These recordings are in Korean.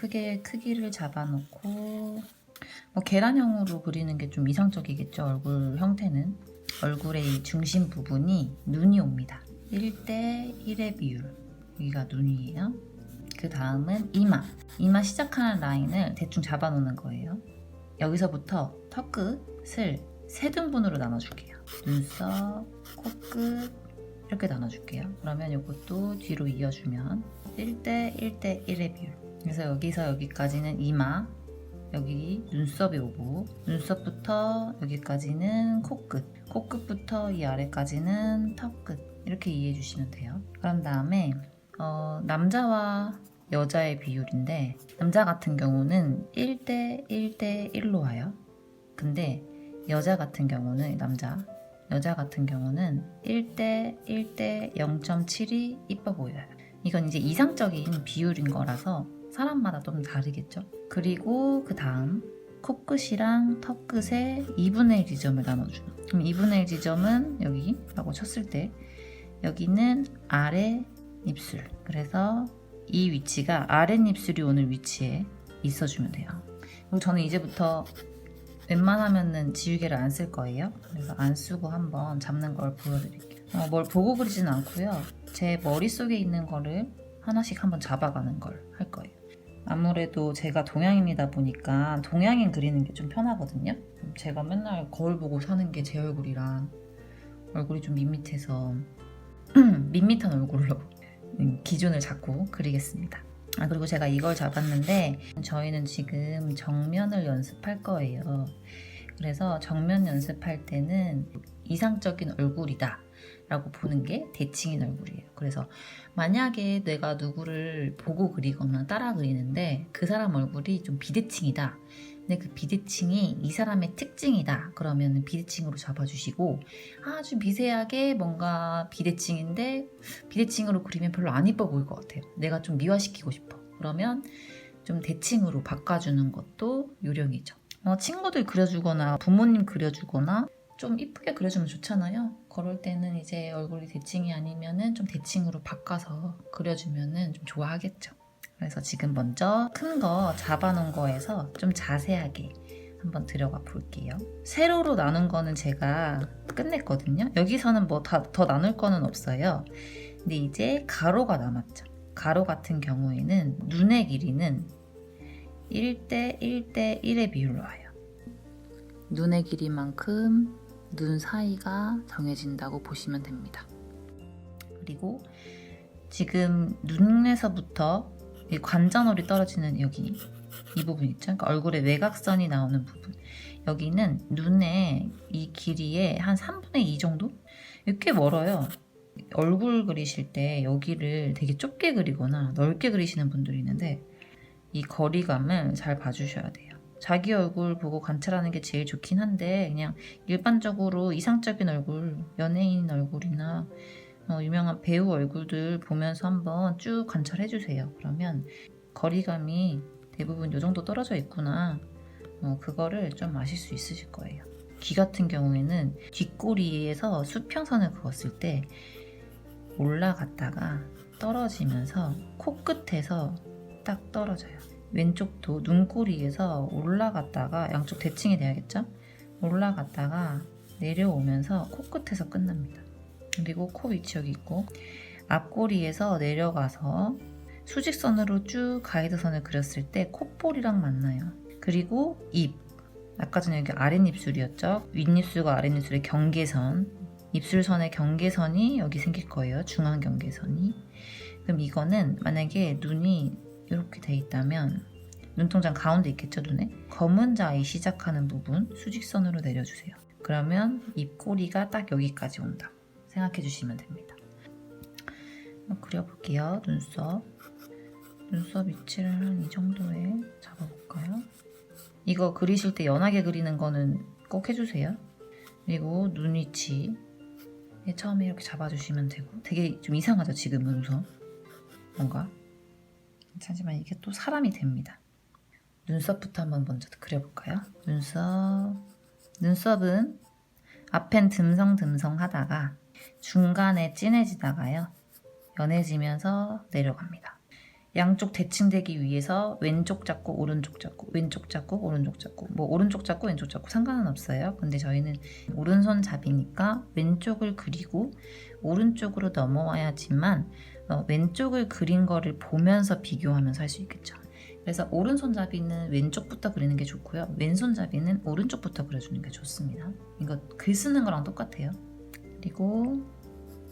크게 크기를 잡아놓고 계란형으로 그리는 게 좀 이상적이겠죠. 얼굴 형태는 얼굴의 이 중심 부분이 눈이 옵니다. 1대 1의 비율. 여기가 눈이에요. 그 다음은 이마 시작하는 라인을 대충 잡아놓는 거예요. 여기서부터 턱끝을 세 등분으로 나눠줄게요. 눈썹, 코끝 이렇게 나눠줄게요. 그러면 이것도 뒤로 이어주면 1대 1대 1의 비율. 그래서 여기서 여기까지는 이마, 여기 눈썹이 오고, 눈썹부터 여기까지는 코끝, 코끝부터 이 아래까지는 턱끝, 이렇게 이해해 주시면 돼요. 그런 다음에 남자와 여자의 비율인데, 남자 같은 경우는 1대 1대 1로 와요. 근데 여자 같은 경우는 여자 같은 경우는 1대 1대 0.7이 이뻐 보여요. 이건 이제 이상적인 비율인 거라서 사람마다 좀 다르겠죠. 그리고 그 다음 코끝이랑 턱끝에 2분의 1 지점을 나눠줘요. 그럼 2분의 1 지점은 여기라고 쳤을 때 여기는 아래 입술. 그래서 이 위치가 아래 입술이 오는 위치에 있어주면 돼요. 그리고 저는 이제부터 웬만하면은 지우개를 안 쓸 거예요. 그래서 안 쓰고 한번 잡는 걸 보여드릴게요. 뭘 보고 그리진 않고요. 제 머릿속에 있는 거를 하나씩 한번 잡아가는 걸 할 거예요. 아무래도 제가 동양인이다 보니까 동양인 그리는 게 좀 편하거든요. 제가 맨날 거울 보고 사는 게 제 얼굴이랑 얼굴이 좀 밋밋해서 밋밋한 얼굴로 기준을 잡고 그리겠습니다. 그리고 제가 이걸 잡았는데 저희는 지금 정면을 연습할 거예요. 그래서 정면 연습할 때는 이상적인 얼굴이다 라고 보는 게 대칭인 얼굴이에요. 그래서 만약에 내가 누구를 보고 그리거나 따라 그리는데 그 사람 얼굴이 좀 비대칭이다. 근데 그 비대칭이 이 사람의 특징이다. 그러면 비대칭으로 잡아주시고 아주 미세하게 뭔가 비대칭인데 비대칭으로 그리면 별로 안 이뻐 보일 것 같아요. 내가 좀 미화시키고 싶어. 그러면 좀 대칭으로 바꿔주는 것도 요령이죠. 친구들 그려주거나 부모님 그려주거나 좀 이쁘게 그려주면 좋잖아요. 그럴 때는 이제 얼굴이 대칭이 아니면은 좀 대칭으로 바꿔서 그려주면은 좀 좋아하겠죠. 그래서 지금 먼저 큰 거 잡아놓은 거에서 좀 자세하게 한번 들어가 볼게요. 세로로 나눈 거는 제가 끝냈거든요. 여기서는 뭐 더 나눌 거는 없어요. 근데 이제 가로가 남았죠. 가로 같은 경우에는 눈의 길이는 1대 1대 1의 비율로 와요. 눈의 길이만큼 눈 사이가 정해진다고 보시면 됩니다. 그리고 지금 눈에서부터 이 관자놀이 떨어지는 여기 이 부분 있죠? 그러니까 얼굴에 외곽선이 나오는 부분. 여기는 눈의 이 길이의 한 3분의 2 정도? 꽤 멀어요. 얼굴 그리실 때 여기를 되게 좁게 그리거나 넓게 그리시는 분들이 있는데 이 거리감을 잘 봐주셔야 돼요. 자기 얼굴 보고 관찰하는 게 제일 좋긴 한데 그냥 일반적으로 이상적인 얼굴, 연예인 얼굴이나 유명한 배우 얼굴들 보면서 한번 쭉 관찰해주세요. 그러면 거리감이 대부분 이 정도 떨어져 있구나. 그거를 좀 아실 수 있으실 거예요. 귀 같은 경우에는 뒷꼬리에서 수평선을 그었을 때 올라갔다가 떨어지면서 코끝에서 딱 떨어져요. 왼쪽도 눈꼬리에서 올라갔다가 양쪽 대칭이 돼야겠죠? 올라갔다가 내려오면서 코끝에서 끝납니다. 그리고 코 위치 여기 있고 앞꼬리에서 내려가서 수직선으로 쭉 가이드선을 그렸을 때 콧볼이랑 만나요. 그리고 입, 아까 전에 여기 아랫입술이었죠? 윗입술과 아랫입술의 경계선, 입술선의 경계선이 여기 생길 거예요. 중앙 경계선이. 그럼 이거는 만약에 눈이 이렇게 돼 있다면 눈동자 가운데 있겠죠, 눈에? 검은 자에 시작하는 부분 수직선으로 내려주세요. 그러면 입꼬리가 딱 여기까지 온다 생각해 주시면 됩니다. 그려볼게요. 눈썹 위치를 한 이 정도에 잡아볼까요? 이거 그리실 때 연하게 그리는 거는 꼭 해주세요. 그리고 눈 위치 처음에 이렇게 잡아주시면 되고 되게 좀 이상하죠, 지금은 우선 뭔가 하지만 이게 또 사람이 됩니다. 눈썹부터 한번 먼저 그려볼까요? 눈썹은 앞엔 듬성듬성 하다가 중간에 진해지다가요 연해지면서 내려갑니다. 양쪽 대칭되기 위해서 왼쪽 잡고 오른쪽 잡고 왼쪽 잡고 오른쪽 잡고 뭐 오른쪽 잡고 왼쪽 잡고 상관은 없어요. 근데 저희는 오른손잡이니까 왼쪽을 그리고 오른쪽으로 넘어와야지만 왼쪽을 그린 거를 보면서 비교하면서 할 수 있겠죠. 그래서 오른손잡이는 왼쪽부터 그리는 게 좋고요. 왼손잡이는 오른쪽부터 그려주는 게 좋습니다. 이거 글 쓰는 거랑 똑같아요. 그리고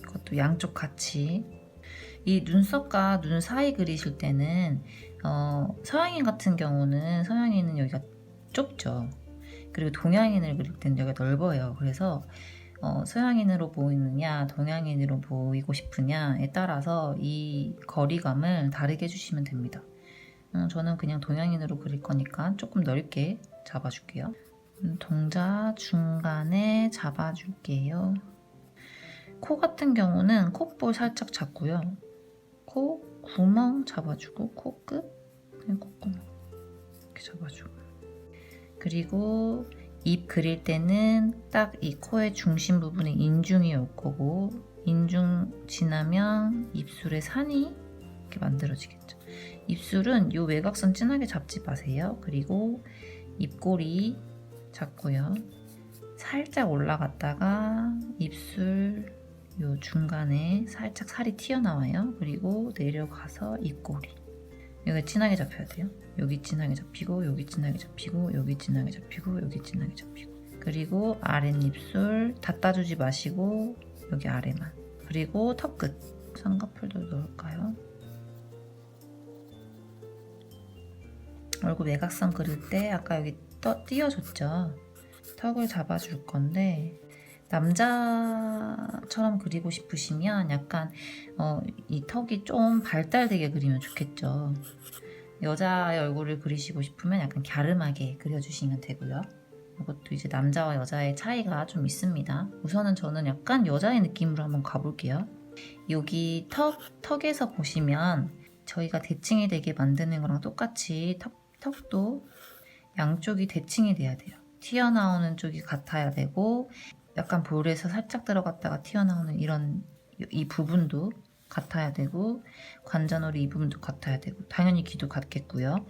이것도 양쪽 같이 이 눈썹과 눈 사이 그리실 때는 서양인 같은 경우는 서양인은 여기가 좁죠. 그리고 동양인을 그릴 때는 여기가 넓어요. 그래서 서양인으로 보이느냐 동양인으로 보이고 싶으냐에 따라서 이 거리감을 다르게 해주시면 됩니다. 저는 그냥 동양인으로 그릴 거니까 조금 넓게 잡아줄게요. 동자 중간에 잡아줄게요. 코 같은 경우는 콧볼 살짝 잡고요. 코 구멍 잡아주고 코끝 그냥 콧구멍 이렇게 잡아주고 그리고 입 그릴 때는 딱 이 코의 중심 부분에 인중이 올 거고 인중 지나면 입술에 산이 이렇게 만들어지겠죠. 입술은 이 외곽선 진하게 잡지 마세요. 그리고 입꼬리 잡고요. 살짝 올라갔다가 입술 요 중간에 살짝 살이 튀어나와요. 그리고 내려가서 입꼬리 여기 진하게 잡혀야 돼요. 여기 진하게 잡히고 여기 진하게 잡히고 여기 진하게 잡히고 여기 진하게 잡히고 그리고 아랫입술 닫아주지 마시고 여기 아래만 그리고 턱끝 쌍꺼풀도 넣을까요? 얼굴 외곽선 그릴 때 아까 여기 띄어줬죠? 턱을 잡아줄 건데 남자처럼 그리고 싶으시면 약간 이 턱이 좀 발달되게 그리면 좋겠죠. 여자의 얼굴을 그리시고 싶으면 약간 갸름하게 그려주시면 되고요. 이것도 이제 남자와 여자의 차이가 좀 있습니다. 우선은 저는 약간 여자의 느낌으로 한번 가볼게요. 여기 턱에서 보시면 저희가 대칭이 되게 만드는 거랑 똑같이 턱도 양쪽이 대칭이 돼야 돼요. 튀어나오는 쪽이 같아야 되고 약간 볼에서 살짝 들어갔다가 튀어나오는 이 부분도 같아야 되고 관자놀이 이 부분도 같아야 되고 당연히 귀도 같겠고요.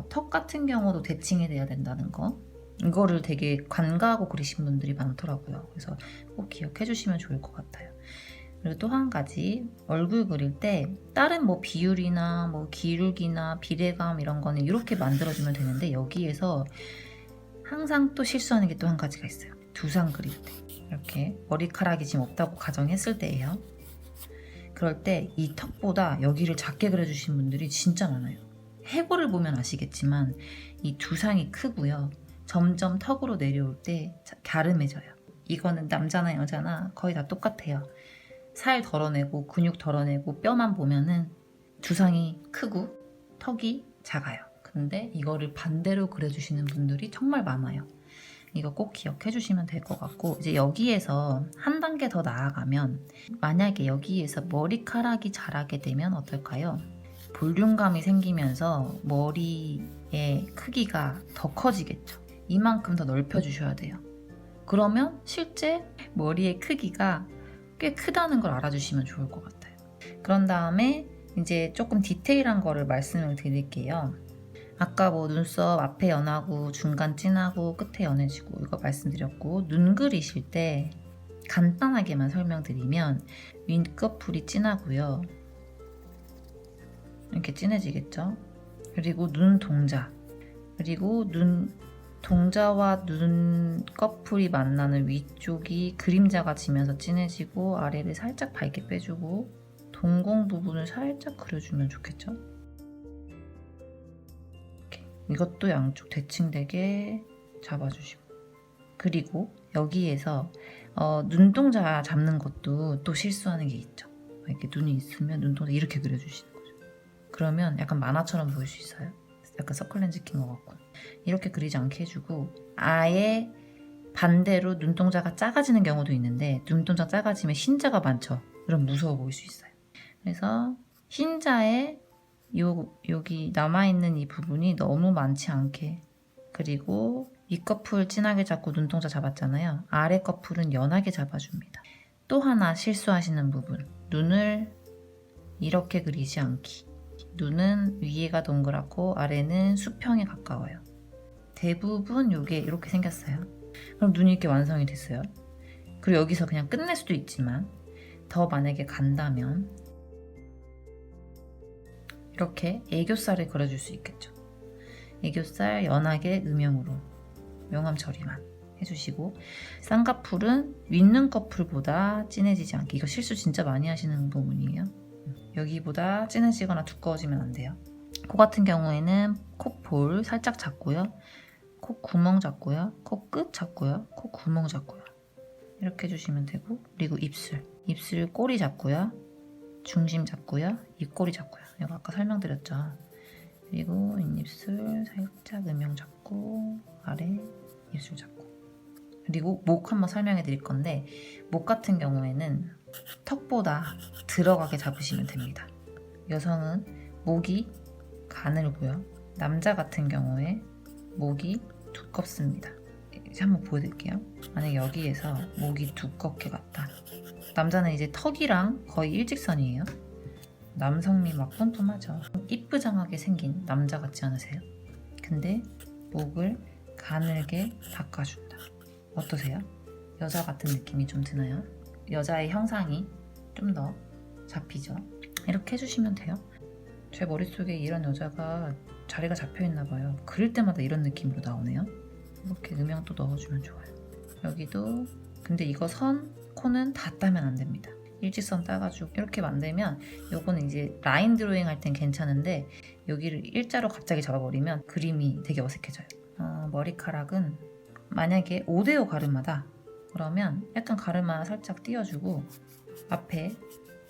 턱 같은 경우도 대칭이 돼야 된다는 거 이거를 되게 간과하고 그리신 분들이 많더라고요. 그래서 꼭 기억해 주시면 좋을 것 같아요. 그리고 또 한 가지 얼굴 그릴 때 다른 뭐 비율이나 뭐 기울기나 비례감 이런 거는 이렇게 만들어주면 되는데 여기에서 항상 또 실수하는 게 또 한 가지가 있어요. 두상 그릴 때 이렇게 머리카락이 지금 없다고 가정했을 때예요. 그럴 때 이 턱보다 여기를 작게 그려주신 분들이 진짜 많아요. 해골을 보면 아시겠지만 이 두상이 크고요. 점점 턱으로 내려올 때 갸름해져요. 이거는 남자나 여자나 거의 다 똑같아요. 살 덜어내고 근육 덜어내고 뼈만 보면은 두상이 크고 턱이 작아요. 근데 이거를 반대로 그려주시는 분들이 정말 많아요. 이거 꼭 기억해 주시면 될 것 같고 이제 여기에서 한 단계 더 나아가면 만약에 여기에서 머리카락이 자라게 되면 어떨까요? 볼륨감이 생기면서 머리의 크기가 더 커지겠죠. 이만큼 더 넓혀주셔야 돼요. 그러면 실제 머리의 크기가 꽤 크다는 걸 알아주시면 좋을 것 같아요. 그런 다음에 이제 조금 디테일한 거를 말씀을 드릴게요. 아까 뭐 눈썹 앞에 연하고 중간 진하고 끝에 연해지고 이거 말씀드렸고 눈 그리실 때 간단하게만 설명드리면 윗꺼풀이 진하고요. 이렇게 진해지겠죠? 그리고 눈 동자 그리고 눈 동자와 눈꺼풀이 만나는 위쪽이 그림자가 지면서 진해지고 아래를 살짝 밝게 빼주고 동공 부분을 살짝 그려주면 좋겠죠? 이렇게. 이것도 양쪽 대칭되게 잡아주시고 그리고 여기에서 눈동자 잡는 것도 또 실수하는 게 있죠. 이렇게 눈이 있으면 눈동자 이렇게 그려주시는 거죠. 그러면 약간 만화처럼 보일 수 있어요. 약간 서클렌즈 낀 것 같고 이렇게 그리지 않게 해주고 아예 반대로 눈동자가 작아지는 경우도 있는데 눈동자 작아지면 흰자가 많죠. 그럼 무서워 보일 수 있어요. 그래서 흰자에 여기 남아있는 이 부분이 너무 많지 않게 그리고 윗꺼풀 진하게 잡고 눈동자 잡았잖아요. 아래 꺼풀은 연하게 잡아줍니다. 또 하나 실수하시는 부분 눈을 이렇게 그리지 않기 눈은 위에가 동그랗고 아래는 수평에 가까워요. 대부분 이게 이렇게 생겼어요. 그럼 눈이 이렇게 완성이 됐어요. 그리고 여기서 그냥 끝낼 수도 있지만 더 만약에 간다면 이렇게 애교살을 그려줄 수 있겠죠. 애교살 연하게 음영으로 명암 처리만 해주시고, 쌍꺼풀은 윗눈꺼풀보다 진해지지 않게, 이거 실수 진짜 많이 하시는 부분이에요. 여기보다 진해지거나 두꺼워지면 안 돼요. 코 같은 경우에는 콧볼 살짝 잡고요, 코 구멍 잡고요, 코 끝 잡고요, 코 구멍 잡고요, 이렇게 해주시면 되고, 그리고 입술 꼬리 잡고요, 중심 잡고요, 입꼬리 잡고요. 이거 아까 설명드렸죠. 그리고 윗입술 살짝 음영 잡고, 아래 입술 잡고. 그리고 목 한번 설명해 드릴 건데, 목 같은 경우에는 턱보다 들어가게 잡으시면 됩니다. 여성은 목이 가늘고요, 남자 같은 경우에 목이 두껍습니다. 이제 한번 보여드릴게요. 만약에 여기에서 목이 두껍게 갔다, 남자는 이제 턱이랑 거의 일직선이에요. 남성미 막 뿜뿜하죠. 이쁘장하게 생긴 남자 같지 않으세요? 근데 목을 가늘게 바꿔준다. 어떠세요? 여자 같은 느낌이 좀 드나요? 여자의 형상이 좀 더 잡히죠. 이렇게 해주시면 돼요. 제 머릿속에 이런 여자가 자리가 잡혀있나 봐요. 그릴 때마다 이런 느낌으로 나오네요. 이렇게 음영 또 넣어주면 좋아요. 여기도, 근데 이거 코는 다 따면 안 됩니다. 일직선 따가지고 이렇게 만들면, 요거는 이제 라인 드로잉 할 땐 괜찮은데 여기를 일자로 갑자기 잡아버리면 그림이 되게 어색해져요. 머리카락은 만약에 5대5 가르마다 그러면 약간 가르마 살짝 띄워주고 앞에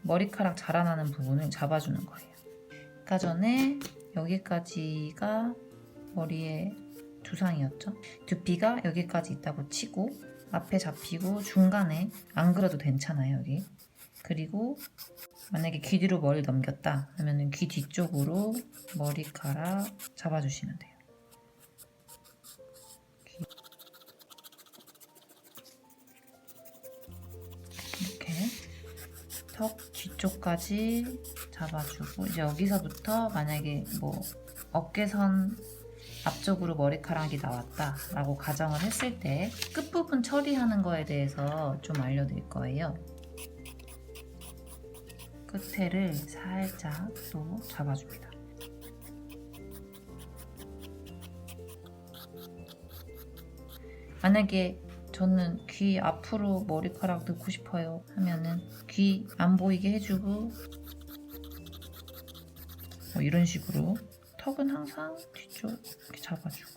머리카락 자라나는 부분을 잡아주는 거예요. 아까 전에 여기까지가 머리의 두상이었죠. 두피가 여기까지 있다고 치고 앞에 잡히고 중간에 안 그려도 괜찮아요, 여기. 그리고 만약에 귀 뒤로 머리를 넘겼다 하면은 귀 뒤쪽으로 머리카락 잡아주시면 돼요. 이렇게 턱 뒤쪽까지 잡아주고, 이제 여기서부터 만약에 뭐 어깨선 앞쪽으로 머리카락이 나왔다 라고 가정을 했을 때 끝부분 처리하는 거에 대해서 좀 알려드릴 거예요. 끝에를 살짝 또 잡아줍니다. 만약에 저는 귀 앞으로 머리카락 넣고 싶어요 하면은 귀 안 보이게 해주고, 뭐 이런 식으로. 턱은 항상 뒤쪽 이렇게 잡아주고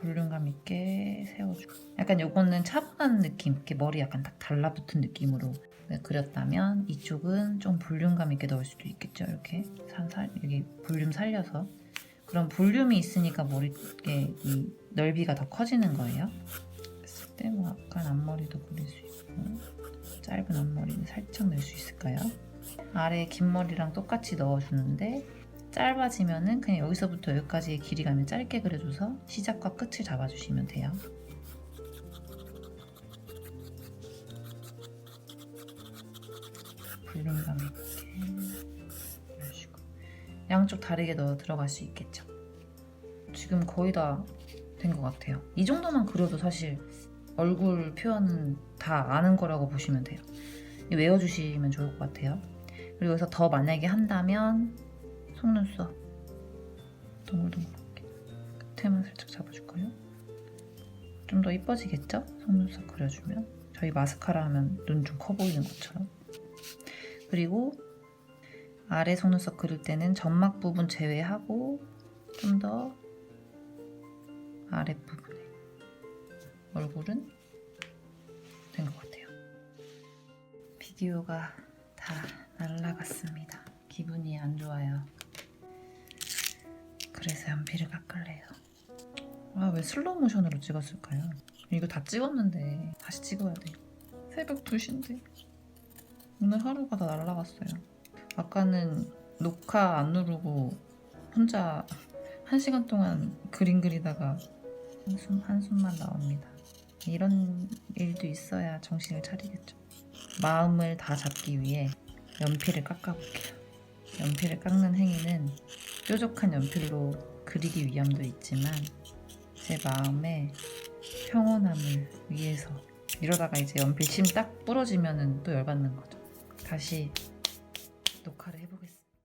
볼륨감 있게 세워주고. 약간 요거는 차분한 느낌, 이렇게 머리 약간 딱 달라붙은 느낌으로 그렸다면 이쪽은 좀 볼륨감 있게 넣을 수도 있겠죠. 이렇게 살살 여기 볼륨 살려서. 그럼 볼륨이 있으니까 머리 이 넓이가 더 커지는 거예요. 그랬을 때 뭐 약간 앞머리도 그릴 수 있고, 짧은 앞머리는 살짝 넣을 수 있을까요? 아래 긴 머리랑 똑같이 넣어주는데 짧아지면은 그냥 여기서부터 여기까지의 길이감을 짧게 그려줘서 시작과 끝을 잡아주시면 돼요. 볼륨감 있게 이런 식으로 양쪽 다르게 넣어 들어갈 수 있겠죠. 지금 거의 다 된 것 같아요. 이 정도만 그려도 사실 얼굴 표현은 다 아는 거라고 보시면 돼요. 외워주시면 좋을 것 같아요. 그리고 여기서 더 만약에 한다면 속눈썹 동글동글하게 끝에만 살짝 잡아줄까요? 좀 더 이뻐지겠죠? 속눈썹 그려주면. 저희 마스카라 하면 눈 좀 커 보이는 것처럼. 그리고 아래 속눈썹 그릴 때는 점막 부분 제외하고 좀 더 아랫부분에 얼굴은 된 것 같아요. 비디오가 다 날라갔습니다. 기분이 안 좋아요. 그래서 연필을 깎을래요. 왜 슬로우 모션으로 찍었을까요? 이거 다 찍었는데 다시 찍어야 돼. 새벽 2시인데 오늘 하루가 다 날라갔어요. 아까는 녹화 안 누르고 혼자 1시간 동안 그림 그리다가 한숨만 나옵니다. 이런 일도 있어야 정신을 차리겠죠. 마음을 다 잡기 위해 연필을 깎아볼게요. 연필을 깎는 행위는 뾰족한 연필로 그리기 위함도 있지만 제 마음의 평온함을 위해서. 이러다가 이제 연필 심 딱 부러지면은 또 열받는 거죠. 다시 녹화를 해.